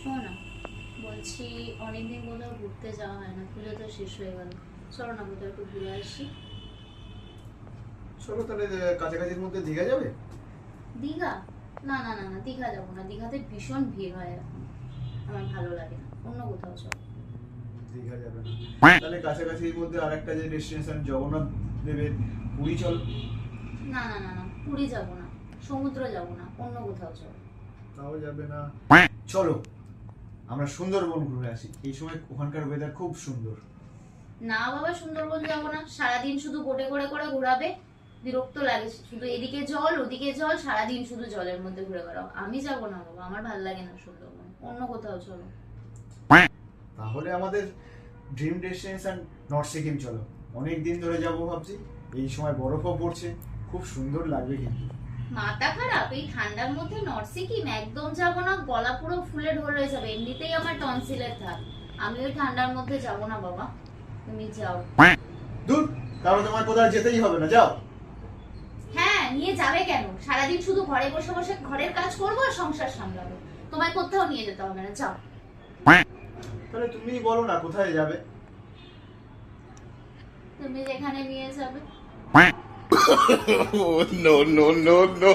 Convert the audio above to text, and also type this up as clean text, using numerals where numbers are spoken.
শোনো না, বলছি অনেকদিন কোথাও ঘুরতে যাওয়া হয় না, পুজো তো শেষ হয়ে গেল, চলো না কোথাও একটু ঘুরে আসি। চলো তাহলে কাছাকাছির মধ্যে দীঘা যাবে? দীঘা? না না না না, দীঘা যাবো না, দীঘাতে ভীষণ ভিড় হয় এখন, আমার ভালো লাগে না, অন্য কোথাও চলো। দীঘা যাবে না? তাহলে কাছাকাছির মধ্যে আরেকটা যে ডেস্টিনেশন জগন্নাথ দেবের, পুরী চল। না না না না, পুরী যাবো না, সমুদ্র যাবো না, অন্য কোথাও চলো। তাও যাবে না? চলো আমরা সুন্দরবন ঘুরে আসি, এই সময় ওখানকার ওয়েদার খুব সুন্দর। না বাবা, সুন্দরবন যাবো না, সারাদিন শুধু বোটে করে করে ঘোরাবে, বিরক্ত লাগে, শুধু এদিকে জল ওদিকে জল, সারাদিন শুধু জলের মধ্যে ঘুরে বেড়াও, আমি যাবো না বাবা, আমার ভালো লাগে না সুন্দরবন, অন্য কোথাও চলো। তাহলে আমাদের ড্রিম ডেস্টিনেশন নর্থ সিকিম চলো, অনেক দিন ধরে যাবো ভাবছি, এই সময় বরফও পড়ছে, খুব সুন্দর লাগবে কিন্তু। মাথা খারাপ, এই ঠান্ডার মধ্যে নর্থ সিকিম একদম যাবো না, গলা পুরো ফুলে ঢোল হয়ে যাবে, এমনিতেই আমার টনসিলের থাক, আমি ওই ঠান্ডার মধ্যে যাবো না বাবা, তুমি যাও। দূর, তাহলে তোমার কোথাও যেতেই হবে না, যাও। হ্যাঁ, নিয়ে যাবে কেন? সারাদিন শুধু ঘরে বসে বসে ঘরের কাজ করবো আর সংসার সামলাবো, তোমায় কোথাও নিয়ে যেতে হবে না, যাও। তাহলে তুমি বলো না কোথায় যাবে? তুমি যেখানে নিয়ে যাবে। Oh, no, no, no, no.